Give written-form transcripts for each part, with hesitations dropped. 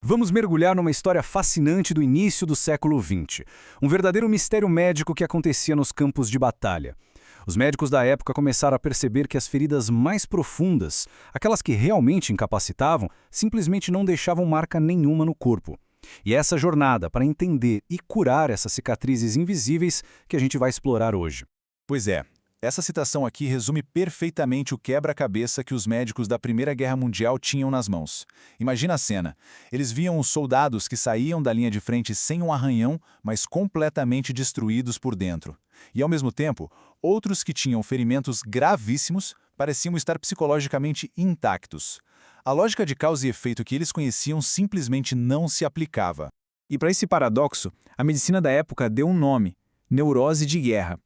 Vamos mergulhar numa história fascinante do início do século XX. Um verdadeiro mistério médico que acontecia nos campos de batalha. Os médicos da época começaram a perceber que as feridas mais profundas, aquelas que realmente incapacitavam, simplesmente não deixavam marca nenhuma no corpo. E é essa jornada para entender e curar essas cicatrizes invisíveis que a gente vai explorar hoje. Pois é, essa citação aqui resume perfeitamente o quebra-cabeça que os médicos da Primeira Guerra Mundial tinham nas mãos. Imagina a cena. Eles viam os soldados que saíam da linha de frente sem um arranhão, mas completamente destruídos por dentro. E, ao mesmo tempo, outros que tinham ferimentos gravíssimos pareciam estar psicologicamente intactos. A lógica de causa e efeito que eles conheciam simplesmente não se aplicava. E para esse paradoxo, a medicina da época deu um nome: neurose de guerra.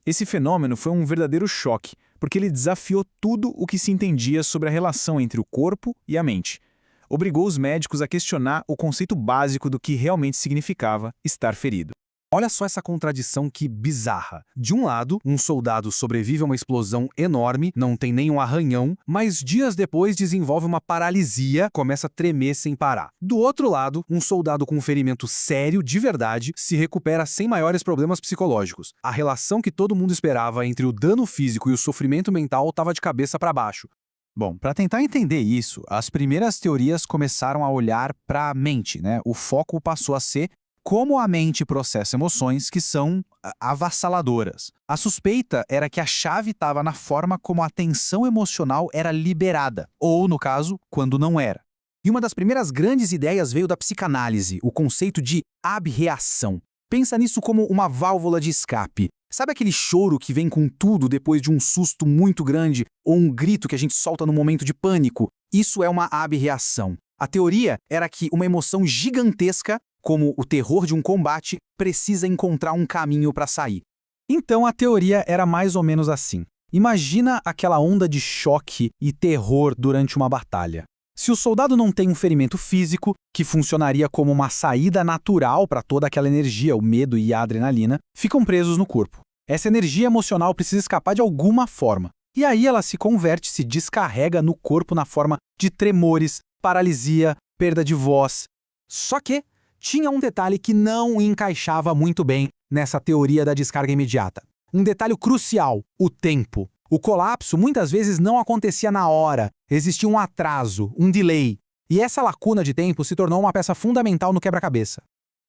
Esse fenômeno foi um verdadeiro choque, porque ele desafiou tudo o que se entendia sobre a relação entre o corpo e a mente. Obrigou os médicos a questionar o conceito básico do que realmente significava estar ferido. Olha só essa contradição que bizarra. De um lado, um soldado sobrevive a uma explosão enorme, não tem nenhum arranhão, mas dias depois desenvolve uma paralisia, começa a tremer sem parar. Do outro lado, um soldado com um ferimento sério de verdade se recupera sem maiores problemas psicológicos. A relação que todo mundo esperava entre o dano físico e o sofrimento mental estava de cabeça para baixo. Bom, para tentar entender isso, as primeiras teorias começaram a olhar para a mente, né? O foco passou a ser como a mente processa emoções que são avassaladoras. A suspeita era que a chave estava na forma como a tensão emocional era liberada, ou, no caso, quando não era. E uma das primeiras grandes ideias veio da psicanálise, o conceito de abreação. Pensa nisso como uma válvula de escape. Sabe aquele choro que vem com tudo depois de um susto muito grande ou um grito que a gente solta no momento de pânico? Isso é uma abreação. A teoria era que uma emoção gigantesca, como o terror de um combate, precisa encontrar um caminho para sair. Então a teoria era mais ou menos assim. Imagina aquela onda de choque e terror durante uma batalha. Se o soldado não tem um ferimento físico, que funcionaria como uma saída natural para toda aquela energia, o medo e a adrenalina, ficam presos no corpo. Essa energia emocional precisa escapar de alguma forma. E aí ela se converte, se descarrega no corpo na forma de tremores, paralisia, perda de voz. Só que tinha um detalhe que não encaixava muito bem nessa teoria da descarga imediata. Um detalhe crucial: o tempo. O colapso muitas vezes não acontecia na hora, existia um atraso, um delay. E essa lacuna de tempo se tornou uma peça fundamental no quebra-cabeça.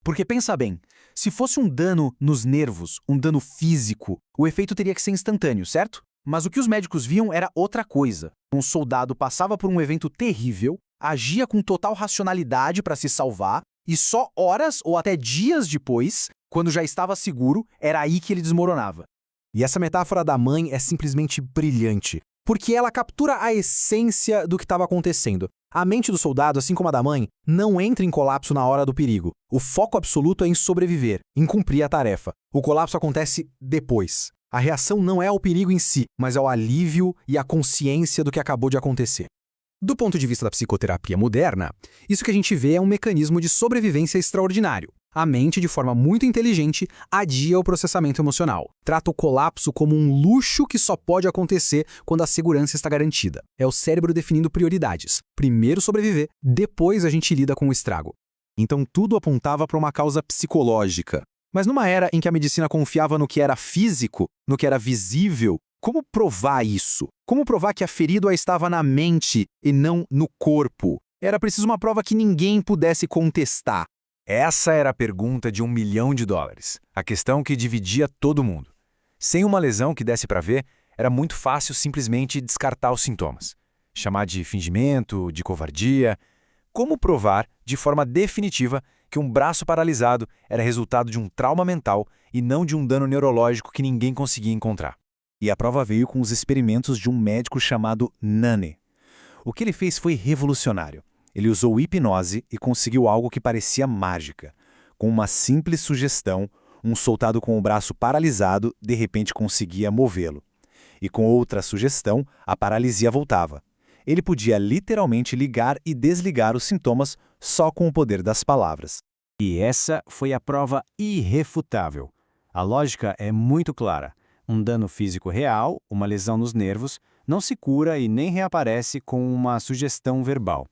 Porque pensa bem, se fosse um dano nos nervos, um dano físico, o efeito teria que ser instantâneo, certo? Mas o que os médicos viam era outra coisa. Um soldado passava por um evento terrível, agia com total racionalidade para se salvar, e só horas ou até dias depois, quando já estava seguro, era aí que ele desmoronava. E essa metáfora da mãe é simplesmente brilhante, porque ela captura a essência do que estava acontecendo. A mente do soldado, assim como a da mãe, não entra em colapso na hora do perigo. O foco absoluto é em sobreviver, em cumprir a tarefa. O colapso acontece depois. A reação não é ao perigo em si, mas ao alívio e à consciência do que acabou de acontecer. Do ponto de vista da psicoterapia moderna, isso que a gente vê é um mecanismo de sobrevivência extraordinário. A mente, de forma muito inteligente, adia o processamento emocional. Trata o colapso como um luxo que só pode acontecer quando a segurança está garantida. É o cérebro definindo prioridades. Primeiro sobreviver, depois a gente lida com o estrago. Então tudo apontava para uma causa psicológica. Mas numa era em que a medicina confiava no que era físico, no que era visível, como provar isso? Como provar que a ferida estava na mente e não no corpo? Era preciso uma prova que ninguém pudesse contestar. Essa era a pergunta de $1 milhão. A questão que dividia todo mundo. Sem uma lesão que desse para ver, era muito fácil simplesmente descartar os sintomas. Chamar de fingimento, de covardia. Como provar, de forma definitiva, que um braço paralisado era resultado de um trauma mental e não de um dano neurológico que ninguém conseguia encontrar? E a prova veio com os experimentos de um médico chamado Nane. O que ele fez foi revolucionário. Ele usou hipnose e conseguiu algo que parecia mágica. Com uma simples sugestão, um soldado com o braço paralisado de repente conseguia movê-lo. E com outra sugestão, a paralisia voltava. Ele podia literalmente ligar e desligar os sintomas só com o poder das palavras. E essa foi a prova irrefutável. A lógica é muito clara. Um dano físico real, uma lesão nos nervos, não se cura e nem reaparece com uma sugestão verbal.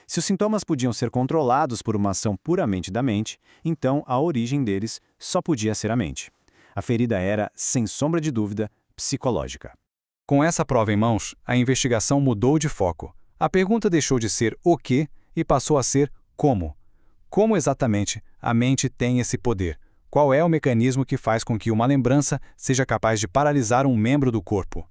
Se os sintomas podiam ser controlados por uma ação puramente da mente, então a origem deles só podia ser a mente. A ferida era, sem sombra de dúvida, psicológica. Com essa prova em mãos, a investigação mudou de foco. A pergunta deixou de ser o que e passou a ser como. Como exatamente a mente tem esse poder? Qual é o mecanismo que faz com que uma lembrança seja capaz de paralisar um membro do corpo?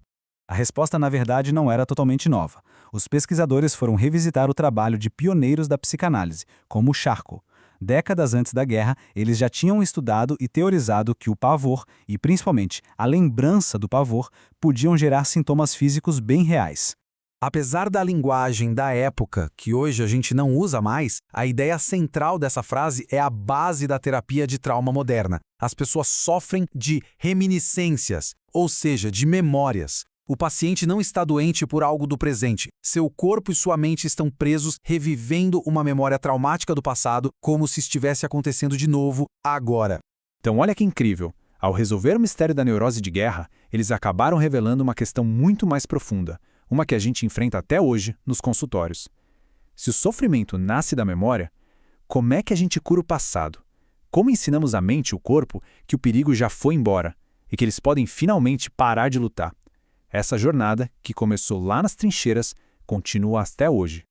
A resposta, na verdade, não era totalmente nova. Os pesquisadores foram revisitar o trabalho de pioneiros da psicanálise, como Charcot. Décadas antes da guerra, eles já tinham estudado e teorizado que o pavor, e principalmente a lembrança do pavor, podiam gerar sintomas físicos bem reais. Apesar da linguagem da época, que hoje a gente não usa mais, a ideia central dessa frase é a base da terapia de trauma moderna. As pessoas sofrem de reminiscências, ou seja, de memórias. O paciente não está doente por algo do presente. Seu corpo e sua mente estão presos, revivendo uma memória traumática do passado, como se estivesse acontecendo de novo, agora. Então olha que incrível. Ao resolver o mistério da neurose de guerra, eles acabaram revelando uma questão muito mais profunda, uma que a gente enfrenta até hoje nos consultórios. Se o sofrimento nasce da memória, como é que a gente cura o passado? Como ensinamos a mente e o corpo que o perigo já foi embora e que eles podem finalmente parar de lutar? Essa jornada, que começou lá nas trincheiras, continua até hoje.